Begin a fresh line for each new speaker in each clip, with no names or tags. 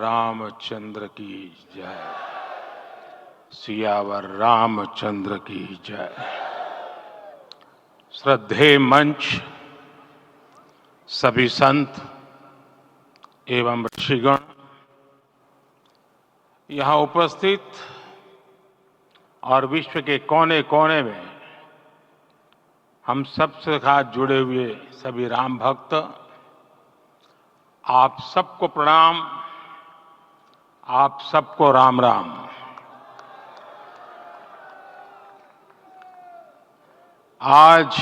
रामचंद्र की जय। सियावर रामचंद्र की जय। श्रद्धेय मंच, सभी संत एवं ऋषिगण, यहाँ उपस्थित और विश्व के कोने कोने में हम सबसे साथ जुड़े हुए सभी राम भक्त, आप सबको प्रणाम, आप सबको राम राम। आज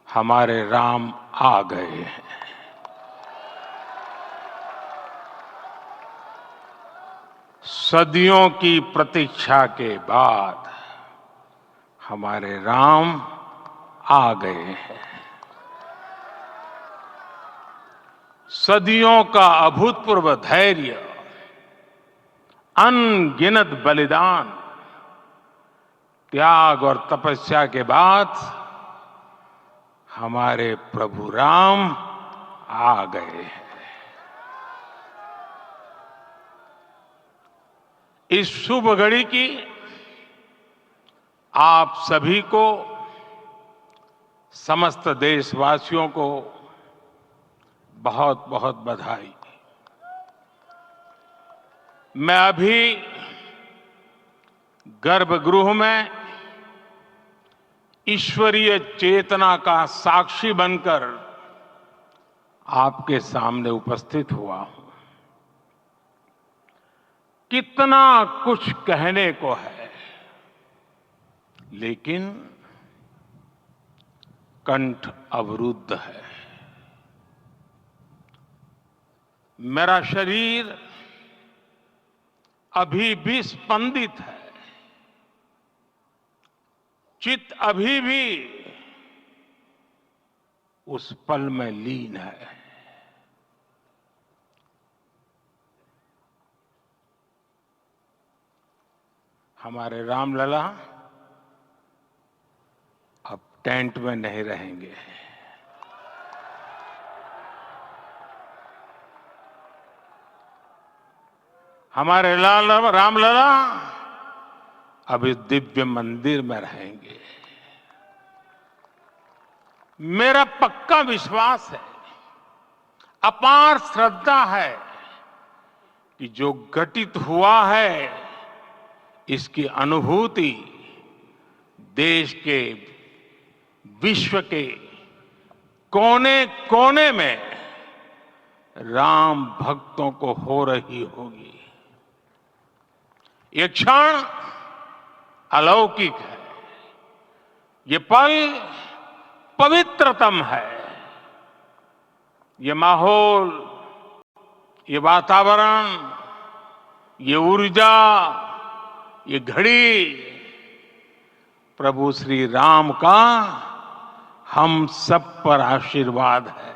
हमारे राम आ गए हैं। सदियों की प्रतीक्षा के बाद हमारे राम आ गए हैं। सदियों का अभूतपूर्व धैर्य, अनगिनत बलिदान, त्याग और तपस्या के बाद हमारे प्रभु राम आ गए हैं। इस शुभ घड़ी की आप सभी को, समस्त देशवासियों को बहुत बहुत बधाई। मैं अभी गर्भगृह में ईश्वरीय चेतना का साक्षी बनकर आपके सामने उपस्थित हुआ हूं। कितना कुछ कहने को है, लेकिन कंठ अवरुद्ध है। मेरा शरीर अभी भी स्पंदित है, चित्त अभी भी उस पल में लीन है। हमारे रामलला अब टेंट में नहीं रहेंगे। हमारे रामलला अब इस दिव्य मंदिर में रहेंगे। मेरा पक्का विश्वास है, अपार श्रद्धा है कि जो घटित हुआ है, इसकी अनुभूति देश के, विश्व के कोने कोने में राम भक्तों को हो रही होगी। ये क्षण अलौकिक है, ये पल पवित्रतम है। ये माहौल, ये वातावरण, ये ऊर्जा, ये घड़ी प्रभु श्री राम का हम सब पर आशीर्वाद है।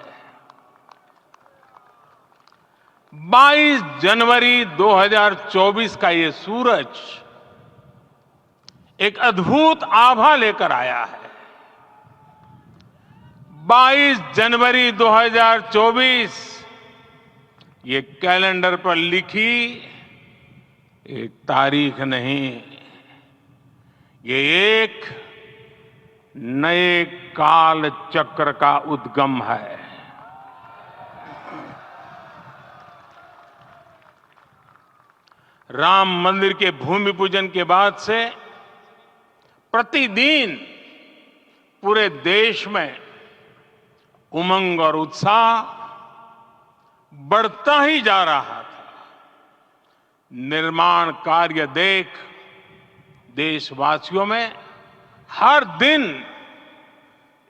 22 जनवरी 2024 का ये सूरज एक अद्भुत आभा लेकर आया है। 22 जनवरी 2024 ये कैलेंडर पर लिखी एक तारीख नहीं, ये एक नए काल चक्र का उद्गम है। राम मंदिर के भूमि पूजन के बाद से प्रतिदिन पूरे देश में उमंग और उत्साह बढ़ता ही जा रहा था। निर्माण कार्य देख देशवासियों में हर दिन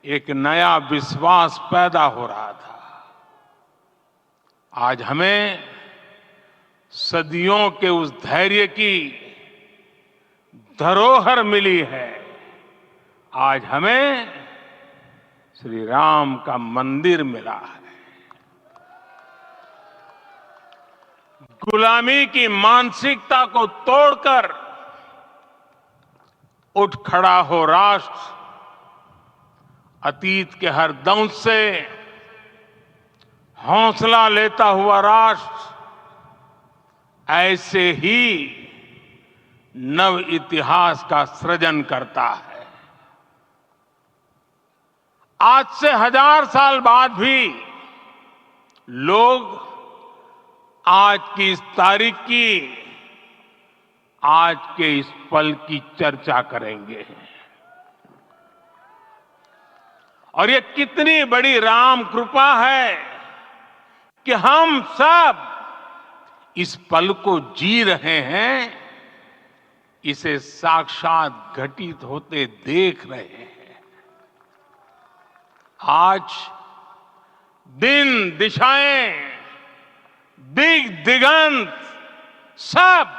एक नया विश्वास पैदा हो रहा था। आज हमें सदियों के उस धैर्य की धरोहर मिली है। आज हमें श्री राम का मंदिर मिला है। गुलामी की मानसिकता को तोड़कर उठ खड़ा हो राष्ट्र। अतीत के हर दंश से हौसला लेता हुआ राष्ट्र ऐसे ही नव इतिहास का सृजन करता है। आज से 1000 साल बाद भी लोग आज की इस तारीख की, आज के इस पल की चर्चा करेंगे। और ये कितनी बड़ी राम कृपा है कि हम सब इस पल को जी रहे हैं, इसे साक्षात घटित होते देख रहे हैं। आज दिन, दिशाएं, दिगंत सब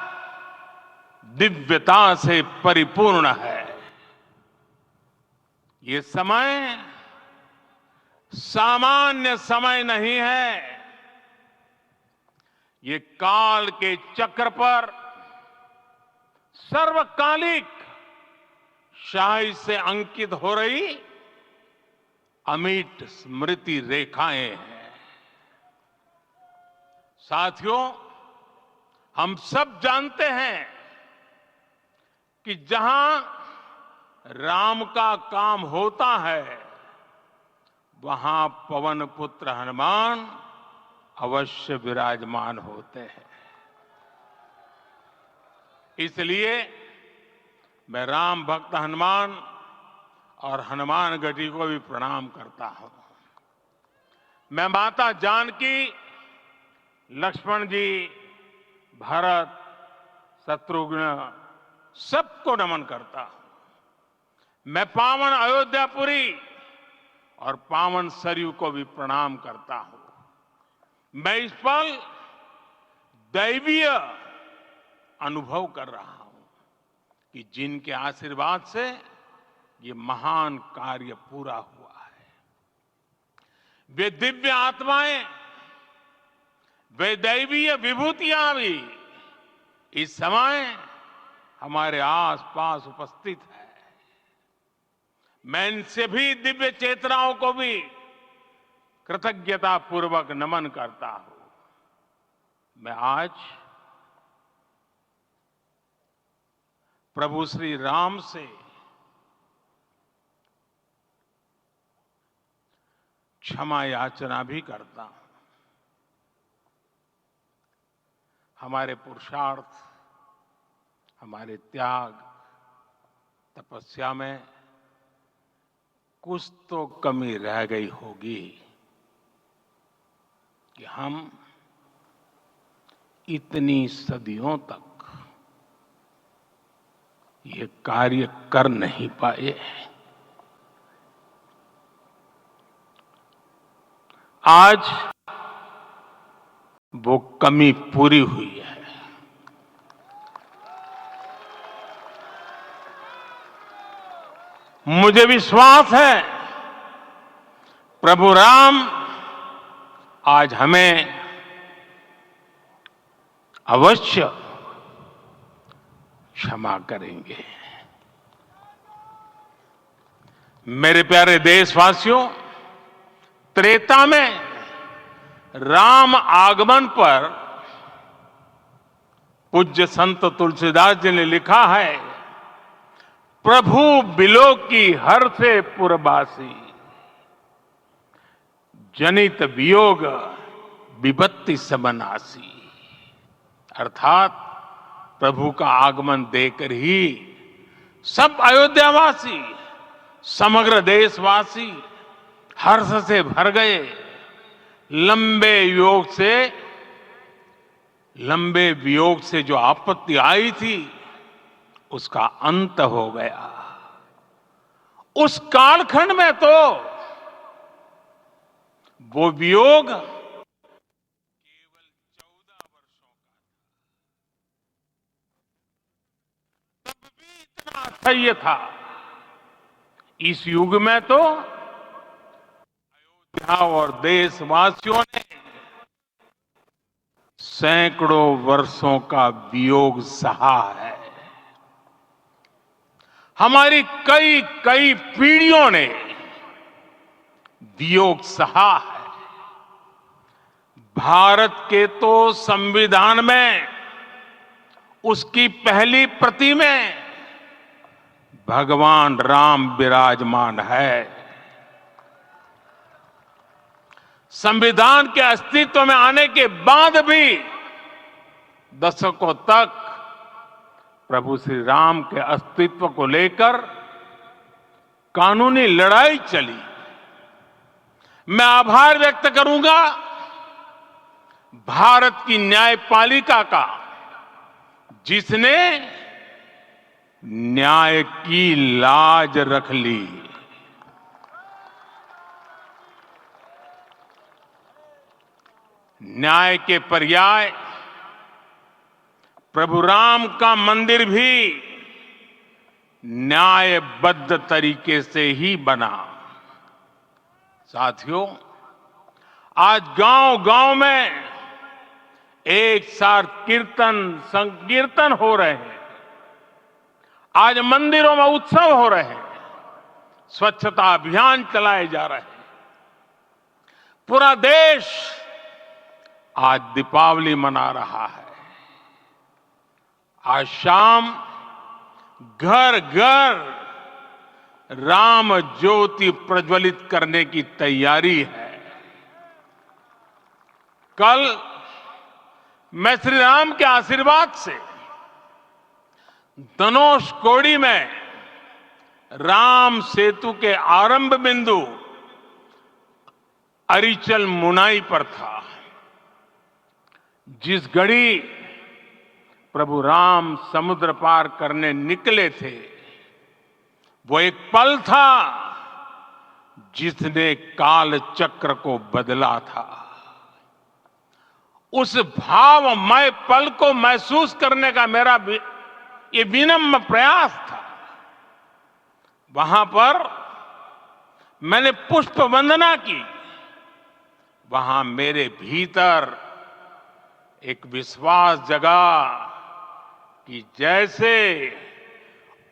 दिव्यता से परिपूर्ण है। ये समय सामान्य समय नहीं है। ये काल के चक्र पर सर्वकालिक शाही से अंकित हो रही अमिट स्मृति रेखाएं हैं। साथियों, हम सब जानते हैं कि जहां राम का काम होता है, वहां पवन पुत्र हनुमान अवश्य विराजमान होते हैं। इसलिए मैं राम भक्त हनुमान और हनुमान गढ़ी को भी प्रणाम करता हूं। मैं माता जानकी, लक्ष्मण जी, भरत, शत्रुघ्न सबको नमन करता हूं। मैं पावन अयोध्यापुरी और पावन सरयू को भी प्रणाम करता हूं। मैं इस पल दैवीय अनुभव कर रहा हूं कि जिनके आशीर्वाद से ये महान कार्य पूरा हुआ है। वे दिव्य आत्माएं, वे दैवीय विभूतियां भी इस समय हमारे आसपास उपस्थित है। मैं इन सभी दिव्य चेतनाओं को भी कृतज्ञता पूर्वक नमन करता हूं। मैं आज प्रभु श्री राम से क्षमा याचना भी करता हूं। हमारे पुरुषार्थ, हमारे त्याग, तपस्या में कुछ तो कमी रह गई होगी कि हम इतनी सदियों तक ये कार्य कर नहीं पाए। आज वो कमी पूरी हुई है। मुझे विश्वास है प्रभु राम आज हमें अवश्य क्षमा करेंगे। मेरे प्यारे देशवासियों, त्रेता में राम आगमन पर पूज्य संत तुलसीदास जी ने लिखा है, प्रभु बिलो की हर से पुरबासी, जनित वियोग विपत्ति समनासी। अर्थात प्रभु का आगमन देकर ही सब अयोध्यावासी, समग्र देशवासी हर्ष से भर गए। लंबे वियोग से जो आपत्ति आई थी, उसका अंत हो गया। उस कालखंड में तो वो वियोग केवल 14 वर्षों का, तब भी इतना असह्य था। इस युग में तो अयोध्या और देशवासियों ने सैकड़ों वर्षों का वियोग सहा है। हमारी कई कई पीढ़ियों ने वियोग सहा है। भारत के तो संविधान में उसकी पहली प्रति में भगवान राम विराजमान है। संविधान के अस्तित्व में आने के बाद भी दशकों तक प्रभु श्री राम के अस्तित्व को लेकर कानूनी लड़ाई चली। मैं आभार व्यक्त करूंगा भारत की न्यायपालिका का, जिसने न्याय की लाज रख ली। न्याय के पर्याय प्रभु राम का मंदिर भी न्यायबद्ध तरीके से ही बना। साथियों, आज गांव-गांव में एक साथ कीर्तन संकीर्तन हो रहे हैं। आज मंदिरों में उत्सव हो रहे हैं, स्वच्छता अभियान चलाए जा रहे हैं। पूरा देश आज दीपावली मना रहा है। आज शाम घर घर राम ज्योति प्रज्वलित करने की तैयारी है। कल मैं श्री राम के आशीर्वाद से धनुषकोडी में राम सेतु के आरंभ बिंदु अरिचल मुनाई पर था। जिस घड़ी प्रभु राम समुद्र पार करने निकले थे, वो एक पल था जिसने काल चक्र को बदला था। उस भावमय पल को महसूस करने का मेरा ये विनम्र प्रयास था। वहां पर मैंने पुष्प वंदना की। वहां मेरे भीतर एक विश्वास जगा कि जैसे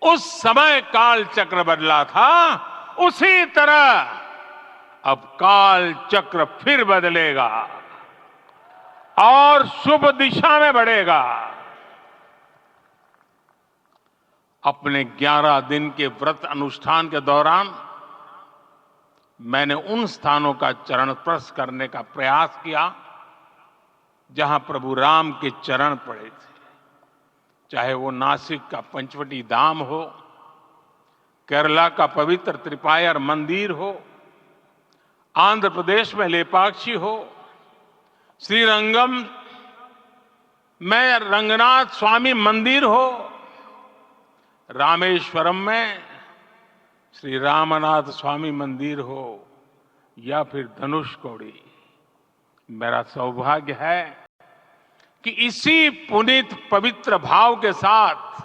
उस समय काल चक्र बदला था, उसी तरह अब काल चक्र फिर बदलेगा और शुभ दिशा में बढ़ेगा। अपने 11 दिन के व्रत अनुष्ठान के दौरान मैंने उन स्थानों का चरण स्पर्श करने का प्रयास किया जहां प्रभु राम के चरण पड़े थे। चाहे वो नासिक का पंचवटी धाम हो, केरला का पवित्र त्रिपायर मंदिर हो, आंध्र प्रदेश में लेपाक्षी हो, श्रीरंगम में रंगनाथ स्वामी मंदिर हो, रामेश्वरम में श्री रामनाथ स्वामी मंदिर हो, या फिर धनुषकोडी। मेरा सौभाग्य है कि इसी पुनीत पवित्र भाव के साथ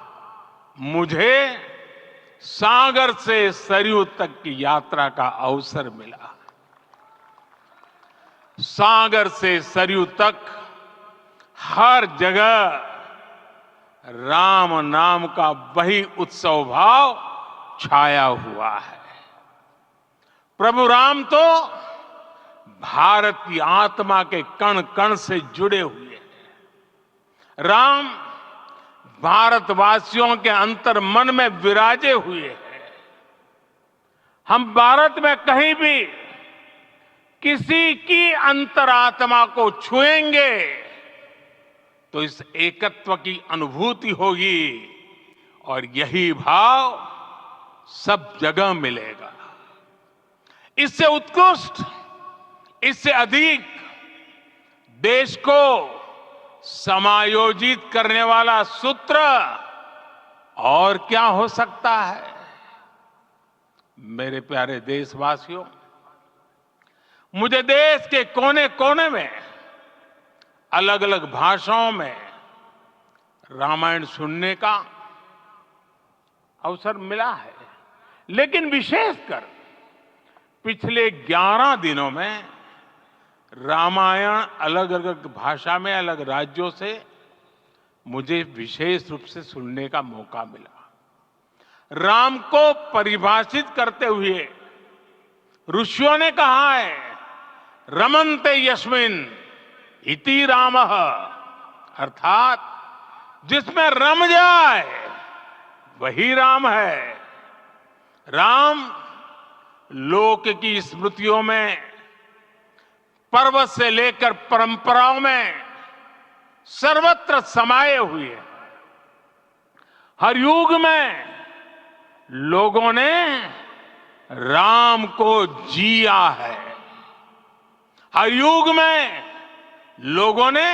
मुझे सागर से सरयू तक की यात्रा का अवसर मिला। सागर से सरयू तक हर जगह राम नाम का वही उत्सव भाव छाया हुआ है। प्रभु राम तो भारत की आत्मा के कण कण से जुड़े हुए हैं। राम भारतवासियों के अंतर मन में विराजे हुए हैं। हम भारत में कहीं भी किसी की अंतरात्मा को छुएंगे तो इस एकत्व की अनुभूति होगी, और यही भाव सब जगह मिलेगा। इससे उत्कृष्ट, इससे अधिक देश को समायोजित करने वाला सूत्र और क्या हो सकता है। मेरे प्यारे देशवासियों, मुझे देश के कोने कोने में अलग अलग भाषाओं में रामायण सुनने का अवसर मिला है, लेकिन विशेषकर पिछले 11 दिनों में रामायण अलग अलग भाषा में अलग राज्यों से मुझे विशेष रूप से सुनने का मौका मिला। राम को परिभाषित करते हुए ऋषियों ने कहा है, रमन्ते यस्मिन् इति रामः, अर्थात जिसमें रम जाए वही राम है। राम लोक की स्मृतियों में, पर्वत से लेकर परंपराओं में सर्वत्र समाये हुए हैं। हर युग में लोगों ने राम को जिया है। हर युग में लोगों ने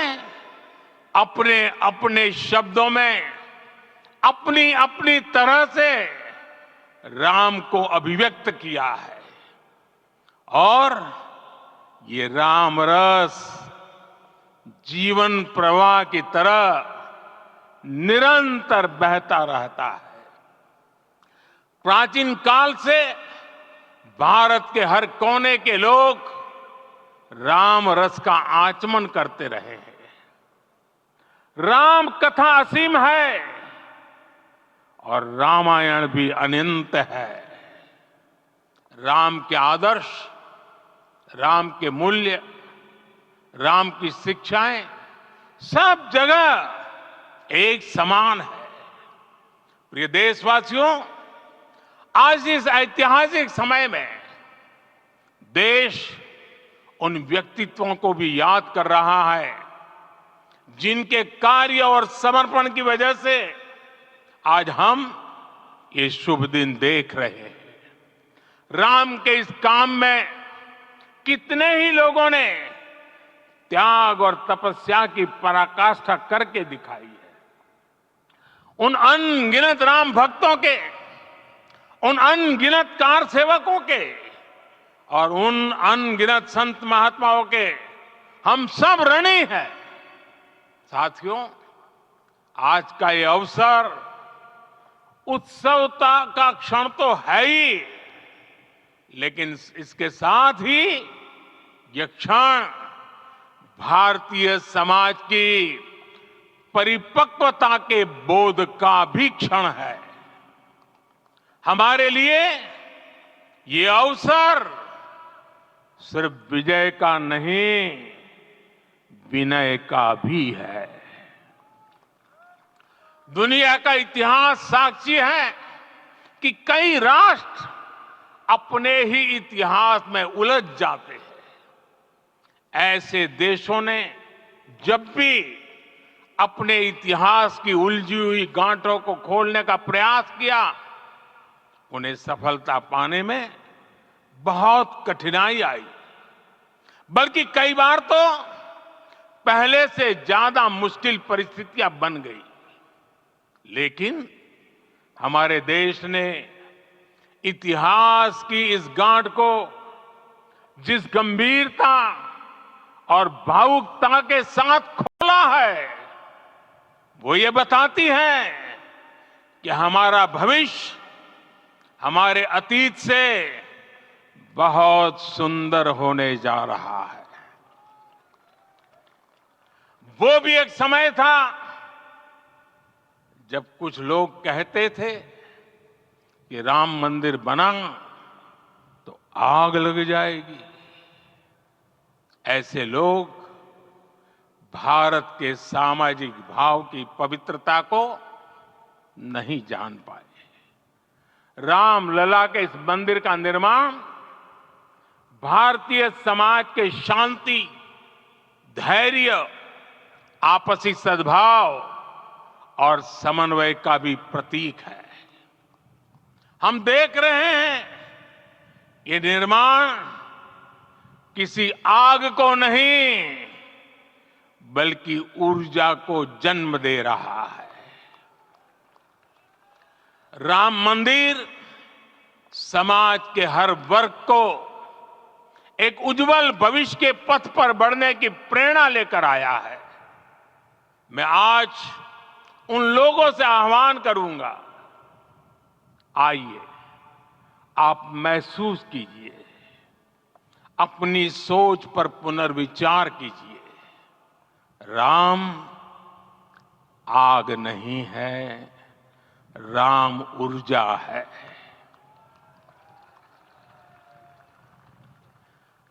अपने अपने शब्दों में अपनी अपनी तरह से राम को अभिव्यक्त किया है। और ये राम रस जीवन प्रवाह की तरह निरंतर बहता रहता है। प्राचीन काल से भारत के हर कोने के लोग राम रस का आचमन करते रहे हैं। राम कथा असीम है और रामायण भी अनंत है। राम के आदर्श, राम के मूल्य, राम की शिक्षाएं सब जगह एक समान है। प्रिय देशवासियों, आज इस ऐतिहासिक समय में देश उन व्यक्तित्वों को भी याद कर रहा है जिनके कार्य और समर्पण की वजह से आज हम ये शुभ दिन देख रहे हैं। राम के इस काम में कितने ही लोगों ने त्याग और तपस्या की पराकाष्ठा करके दिखाई है। उन अनगिनत राम भक्तों के, उन अनगिनत कार सेवकों के और उन अनगिनत संत महात्माओं के हम सब ऋणी हैं। साथियों, आज का ये अवसर उत्सवता का क्षण तो है ही, लेकिन इसके साथ ही यह क्षण भारतीय समाज की परिपक्वता के बोध का भी क्षण है। हमारे लिए ये अवसर सिर्फ विजय का नहीं, विनय का भी है। दुनिया का इतिहास साक्षी है कि कई राष्ट्र अपने ही इतिहास में उलझ जाते हैं। ऐसे देशों ने जब भी अपने इतिहास की उलझी हुई गांठों को खोलने का प्रयास किया, उन्हें सफलता पाने में बहुत कठिनाई आई, बल्कि कई बार तो पहले से ज्यादा मुश्किल परिस्थितियां बन गई। लेकिन हमारे देश ने इतिहास की इस गांठ को जिस गंभीरता और भावुकता के साथ खोला है, वो ये बताती है कि हमारा भविष्य हमारे अतीत से बहुत सुंदर होने जा रहा है। वो भी एक समय था जब कुछ लोग कहते थे कि राम मंदिर बना तो आग लग जाएगी। ऐसे लोग भारत के सामाजिक भाव की पवित्रता को नहीं जान पाए। रामलला के इस मंदिर का निर्माण भारतीय समाज के शांति, धैर्य, आपसी सद्भाव और समन्वय का भी प्रतीक है। हम देख रहे हैं ये निर्माण किसी आग को नहीं, बल्कि ऊर्जा को जन्म दे रहा है। राम मंदिर समाज के हर वर्ग को एक उज्जवल भविष्य के पथ पर बढ़ने की प्रेरणा लेकर आया है। मैं आज उन लोगों से आह्वान करूंगा, आइए आप महसूस कीजिए, अपनी सोच पर पुनर्विचार कीजिए। राम आग नहीं है, राम ऊर्जा है।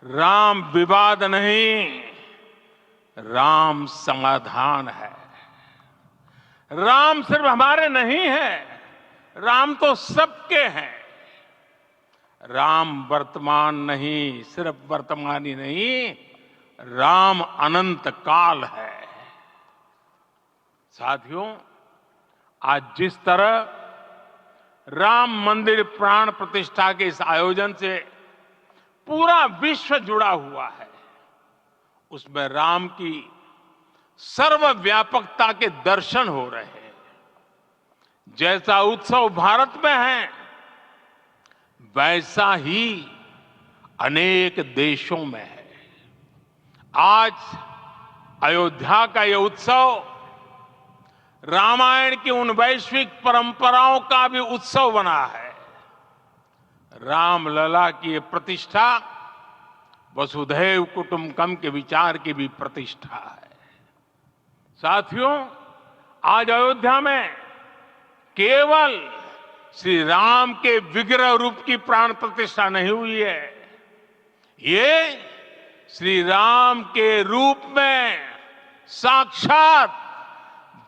राम विवाद नहीं, राम समाधान है। राम सिर्फ हमारे नहीं है, राम तो सबके हैं। राम वर्तमान नहीं, सिर्फ वर्तमान ही नहीं, राम अनंत काल है। साथियों, आज जिस तरह राम मंदिर प्राण प्रतिष्ठा के इस आयोजन से पूरा विश्व जुड़ा हुआ है, उसमें राम की सर्वव्यापकता के दर्शन हो रहे हैं। जैसा उत्सव भारत में है, वैसा ही अनेक देशों में है। आज अयोध्या का यह उत्सव रामायण की उन वैश्विक परंपराओं का भी उत्सव बना है। रामलला की ये प्रतिष्ठा वसुधैव कुटुंबकम के विचार की भी प्रतिष्ठा है। साथियों, आज अयोध्या में केवल श्री राम के विग्रह रूप की प्राण प्रतिष्ठा नहीं हुई है, ये श्री राम के रूप में साक्षात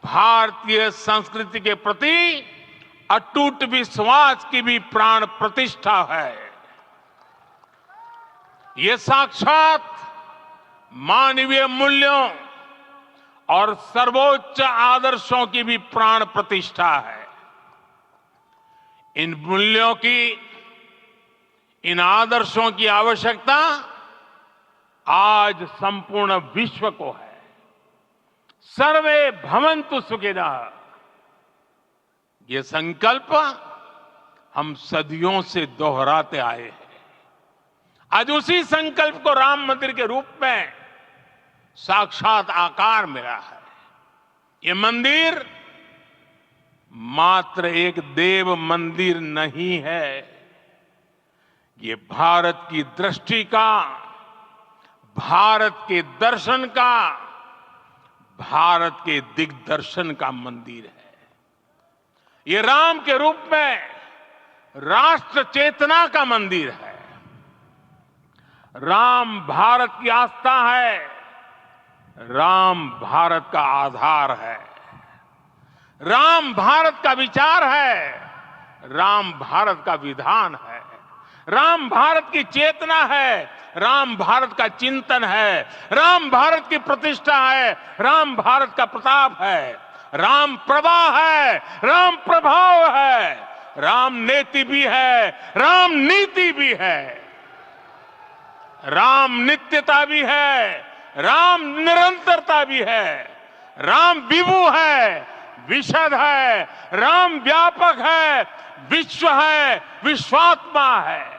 भारतीय संस्कृति के प्रति अटूट विश्वास की भी प्राण प्रतिष्ठा है। ये साक्षात मानवीय मूल्यों और सर्वोच्च आदर्शों की भी प्राण प्रतिष्ठा है। इन मूल्यों की, इन आदर्शों की आवश्यकता आज संपूर्ण विश्व को है। सर्वे भवन्तु सुखिनः, ये संकल्प हम सदियों से दोहराते आए हैं। आज उसी संकल्प को राम मंदिर के रूप में साक्षात आकार मिला है। ये मंदिर मात्र एक देव मंदिर नहीं है, ये भारत की दृष्टि का, भारत के दर्शन का, भारत के दिग्दर्शन का मंदिर है। ये राम के रूप में राष्ट्र चेतना का मंदिर है। राम भारत की आस्था है, राम भारत का आधार है, राम भारत का विचार है, राम भारत का विधान है, राम भारत की चेतना है, राम भारत का चिंतन है, राम भारत की प्रतिष्ठा है, राम भारत का प्रताप है, राम प्रवाह है, राम प्रभाव है, राम नेति भी है, राम नीति भी है, राम नित्यता भी है, राम निरंतरता भी है, राम विभु है, विशद है, राम व्यापक है, विश्व है, विश्वात्मा है।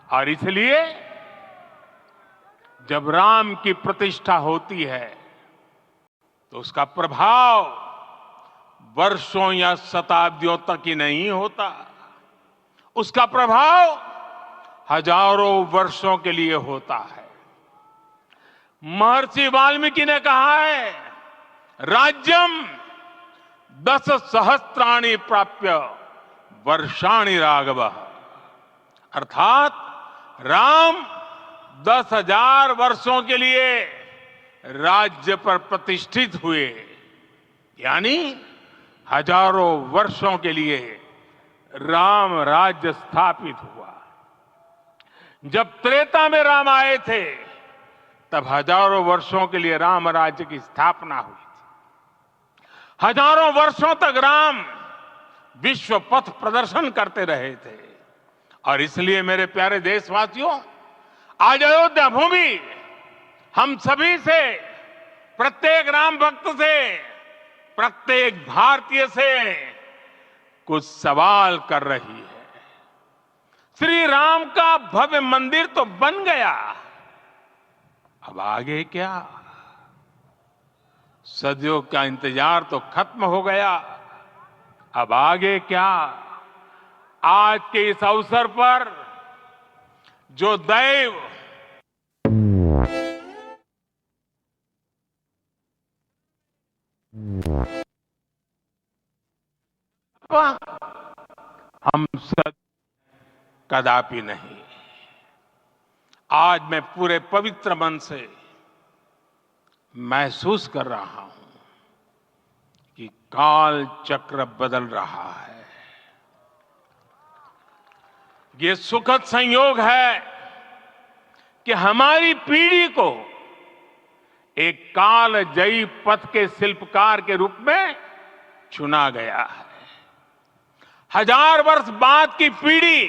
और इसलिए जब राम की प्रतिष्ठा होती है तो उसका प्रभाव वर्षों या शताब्दियों तक ही नहीं होता, उसका प्रभाव हजारों वर्षों के लिए होता है। महर्षि वाल्मीकि ने कहा है, राज्यम 10 सहस्त्राणि प्राप्य वर्षाणि राघवः, अर्थात राम 10,000 वर्षों के लिए राज्य पर प्रतिष्ठित हुए, यानी हजारों वर्षों के लिए राम राज्य स्थापित हुआ। जब त्रेता में राम आए थे तब हजारों वर्षों के लिए राम राज्य की स्थापना हुई थी। हजारों वर्षों तक राम विश्व पथ प्रदर्शन करते रहे थे। और इसलिए मेरे प्यारे देशवासियों, आज अयोध्या भूमि हम सभी से, प्रत्येक राम भक्त से, प्रत्येक भारतीय से कुछ सवाल कर रही है। श्री राम का भव्य मंदिर तो बन गया, अब आगे क्या? सदियों का इंतजार तो खत्म हो गया, अब आगे क्या? आज के इस अवसर पर जो दैव हम सब कदापि नहीं। आज मैं पूरे पवित्र मन से महसूस कर रहा हूं कि काल चक्र बदल रहा है। ये सुखद संयोग है कि हमारी पीढ़ी को एक कालजयी पथ के शिल्पकार के रूप में चुना गया है। 1000 वर्ष बाद की पीढ़ी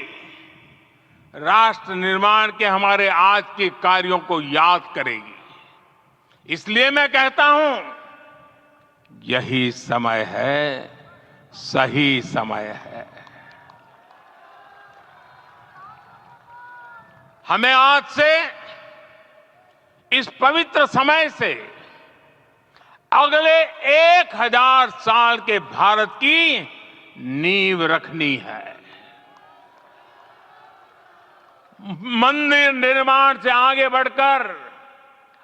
राष्ट्र निर्माण के हमारे आज के कार्यों को याद करेगी। इसलिए मैं कहता हूं, यही समय है, सही समय है। हमें आज से, इस पवित्र समय से अगले 1000 साल के भारत की नींव रखनी है। मंदिर निर्माण से आगे बढ़कर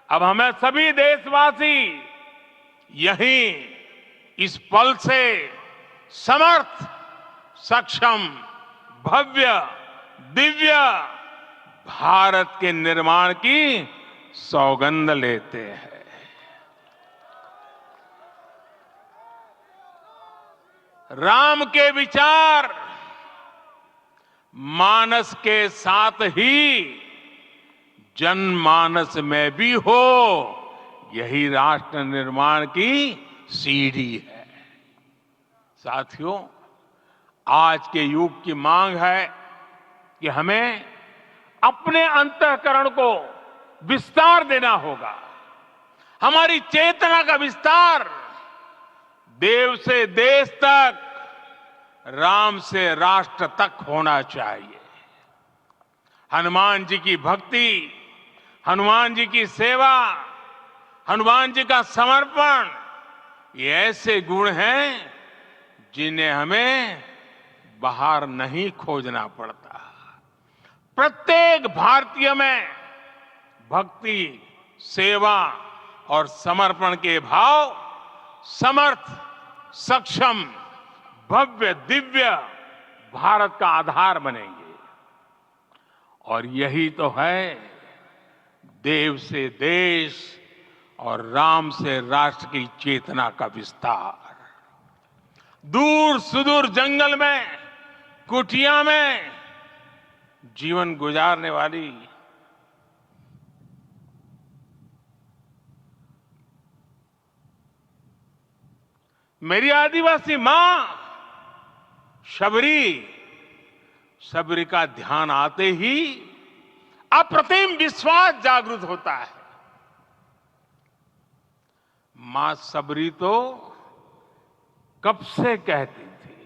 अब हमें सभी देशवासी यहीं इस पल से समर्थ, सक्षम, भव्य, दिव्य भारत के निर्माण की सौगंध लेते हैं। राम के विचार मानस के साथ ही जनमानस में भी हो, यही राष्ट्र निर्माण की सीढ़ी है। साथियों, आज के युग की मांग है कि हमें अपने अंतःकरण को विस्तार देना होगा। हमारी चेतना का विस्तार देव से देश तक, राम से राष्ट्र तक होना चाहिए। हनुमान जी की भक्ति, हनुमान जी की सेवा, हनुमान जी का समर्पण, ये ऐसे गुण हैं जिन्हें हमें बाहर नहीं खोजना पड़ता। प्रत्येक भारतीय में भक्ति, सेवा और समर्पण के भाव समर्थ, सक्षम, भव्य, दिव्य भारत का आधार बनेंगे। और यही तो है देव से देश और राम से राष्ट्र की चेतना का विस्तार। दूर सुदूर जंगल में, कुटिया में जीवन गुजारने वाली मेरी आदिवासी मां शबरी का ध्यान आते ही अप्रतिम विश्वास जागृत होता है। मां शबरी तो कब से कहती थी,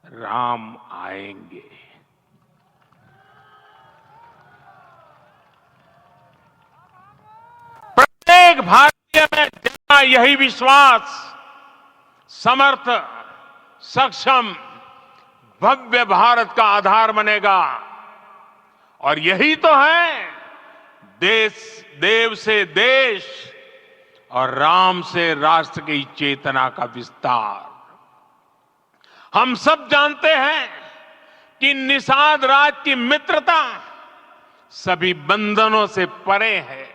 राम आएंगे। प्रत्येक भारतीय में जगा यही विश्वास समर्थ, सक्षम, भव्य भारत का आधार बनेगा। और यही तो है देव से देश और राम से राष्ट्र की चेतना का विस्तार। हम सब जानते हैं कि निषाद राज की मित्रता सभी बंधनों से परे है।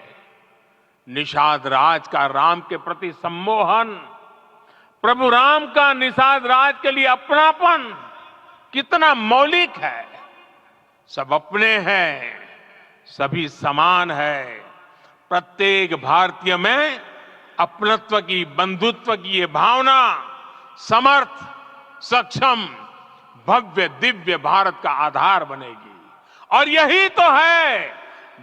निषाद राज का राम के प्रति सम्मोहन, प्रभु राम का निषाद राज के लिए अपनापन कितना मौलिक है। सब अपने हैं, सभी समान है। प्रत्येक भारतीय में अपनत्व की, बंधुत्व की ये भावना समर्थ, सक्षम, भव्य, दिव्य भारत का आधार बनेगी। और यही तो है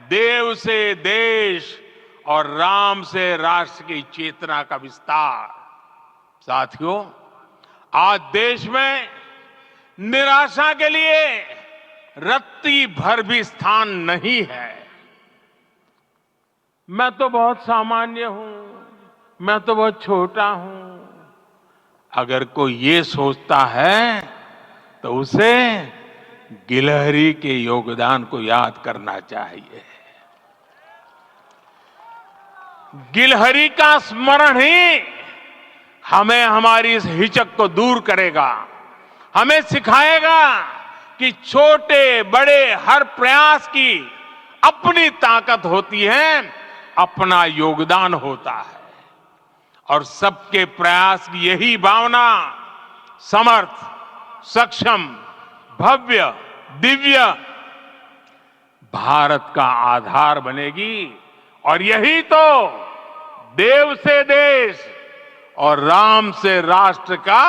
देव से देश और राम से राष्ट्र की चेतना का विस्तार। साथियों, आज देश में निराशा के लिए रत्ती भर भी स्थान नहीं है। मैं तो बहुत सामान्य हूं, मैं तो बहुत छोटा हूं, अगर कोई ये सोचता है तो उसे गिलहरी के योगदान को याद करना चाहिए। गिलहरी का स्मरण ही हमें हमारी इस हिचक को दूर करेगा, हमें सिखाएगा कि छोटे बड़े हर प्रयास की अपनी ताकत होती है, अपना योगदान होता है। और सबके प्रयास की यही भावना समर्थ, सक्षम, भव्य, दिव्य भारत का आधार बनेगी। और यही तो देव से देश और राम से राष्ट्र का,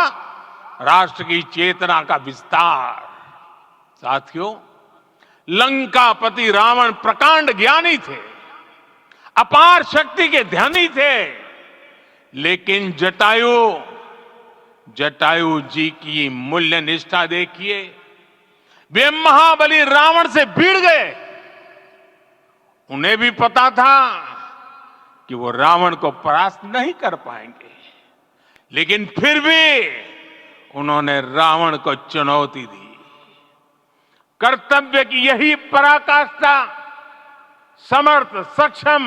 राष्ट्र की चेतना का विस्तार। साथियों, लंकापति रावण प्रकांड ज्ञानी थे, अपार शक्ति के धनी थे, लेकिन जटायु जी की मूल्य निष्ठा देखिए। वे महाबली रावण से भिड़ गए। उन्हें भी पता था कि वो रावण को परास्त नहीं कर पाएंगे, लेकिन फिर भी उन्होंने रावण को चुनौती दी। कर्तव्य की यही पराकाष्ठा समर्थ, सक्षम,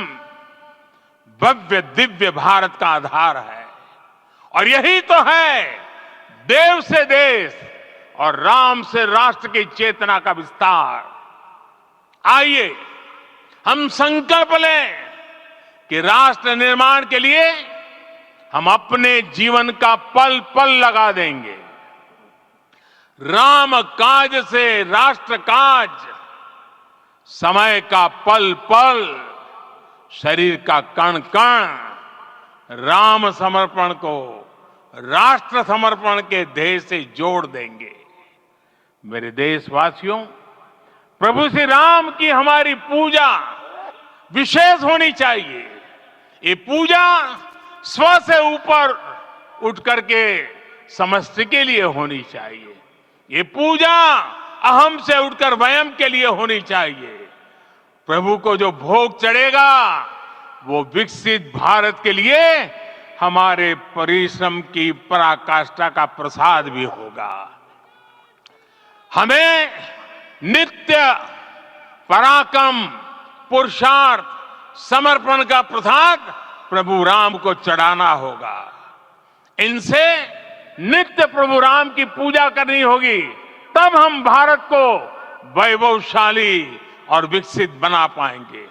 भव्य, दिव्य भारत का आधार है। और यही तो है देव से देश और राम से राष्ट्र की चेतना का विस्तार। आइए हम संकल्प लें कि राष्ट्र निर्माण के लिए हम अपने जीवन का पल पल लगा देंगे। राम काज से राष्ट्र काज, समय का पल पल, शरीर का कण कण राम समर्पण को राष्ट्र समर्पण के ध्येय से जोड़ देंगे। मेरे देशवासियों, प्रभु श्री राम की हमारी पूजा विशेष होनी चाहिए। ये पूजा स्व से ऊपर उठ करके समष्टि के लिए होनी चाहिए। ये पूजा अहम से उठकर वयम के लिए होनी चाहिए। प्रभु को जो भोग चढ़ेगा वो विकसित भारत के लिए हमारे परिश्रम की पराकाष्ठा का प्रसाद भी होगा। हमें नित्य पराक्रम, पुरुषार्थ, समर्पण का प्रसाद प्रभु राम को चढ़ाना होगा। इनसे नित्य प्रभु राम की पूजा करनी होगी, तब हम भारत को वैभवशाली और विकसित बना पाएंगे।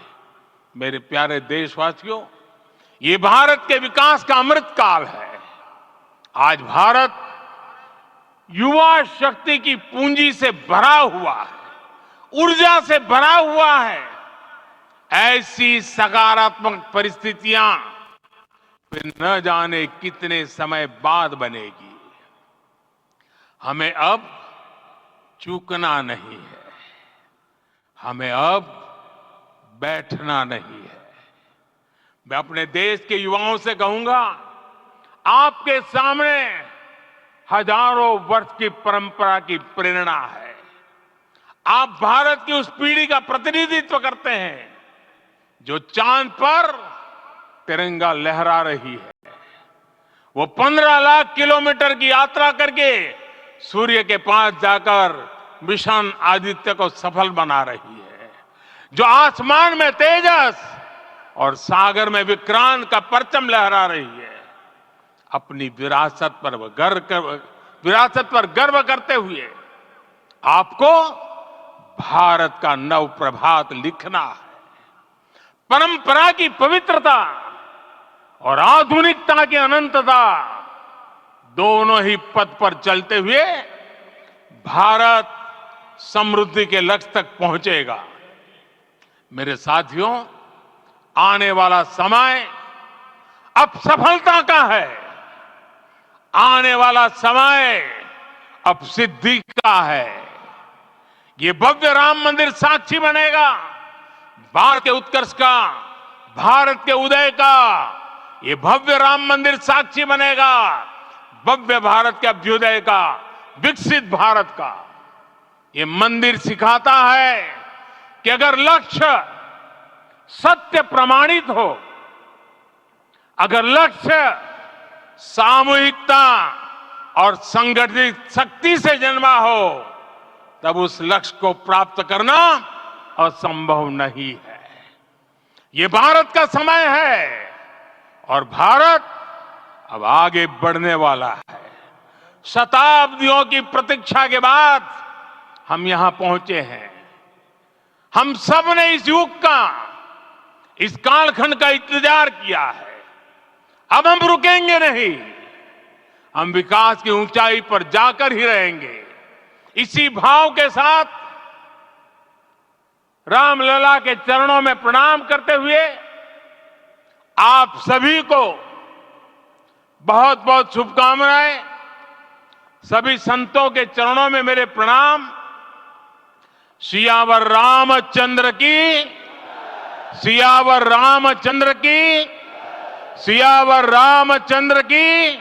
मेरे प्यारे देशवासियों, ये भारत के विकास का अमृत काल है। आज भारत युवा शक्ति की पूंजी से भरा हुआ है, ऊर्जा से भरा हुआ है। ऐसी सकारात्मक परिस्थितियां फिर न जाने कितने समय बाद बनेगी। हमें अब चूकना नहीं है, हमें अब बैठना नहीं है। मैं अपने देश के युवाओं से कहूंगा, आपके सामने हजारों वर्ष की परंपरा की प्रेरणा है। आप भारत की उस पीढ़ी का प्रतिनिधित्व करते हैं जो चांद पर तिरंगा लहरा रही है। वो 15 लाख किलोमीटर की यात्रा करके सूर्य के पास जाकर मिशन आदित्य को सफल बना रही है। जो आसमान में तेजस और सागर में विक्रांत का परचम लहरा रही है। अपनी विरासत पर गर्व करते हुए आपको भारत का नव प्रभात लिखना है। परंपरा की पवित्रता और आधुनिकता की अनंतता, दोनों ही पथ पर चलते हुए भारत समृद्धि के लक्ष्य तक पहुंचेगा। मेरे साथियों, आने वाला समय अब सफलता का है। आने वाला समय अब सिद्धि का है। ये भव्य राम मंदिर साक्षी बनेगा भारत के उत्कर्ष का, भारत के उदय का। ये भव्य राम मंदिर साक्षी बनेगा भव्य भारत के अभ्युदय का, विकसित भारत का। ये मंदिर सिखाता है कि अगर लक्ष्य सत्य प्रमाणित हो, अगर लक्ष्य सामूहिकता और संगठित शक्ति से जन्मा हो, तब उस लक्ष्य को प्राप्त करना असंभव नहीं है। ये भारत का समय है और भारत अब आगे बढ़ने वाला है। शताब्दियों की प्रतीक्षा के बाद हम यहां पहुंचे हैं। हम सब ने इस युग का, इस कालखंड का इंतजार किया है। अब हम रुकेंगे नहीं, हम विकास की ऊंचाई पर जाकर ही रहेंगे। इसी भाव के साथ रामलला के चरणों में प्रणाम करते हुए आप सभी को बहुत बहुत शुभकामनाएं। सभी संतों के चरणों में मेरे प्रणाम। सियावर रामचंद्र की, सियावर रामचंद्र की, सियावर रामचंद्र की।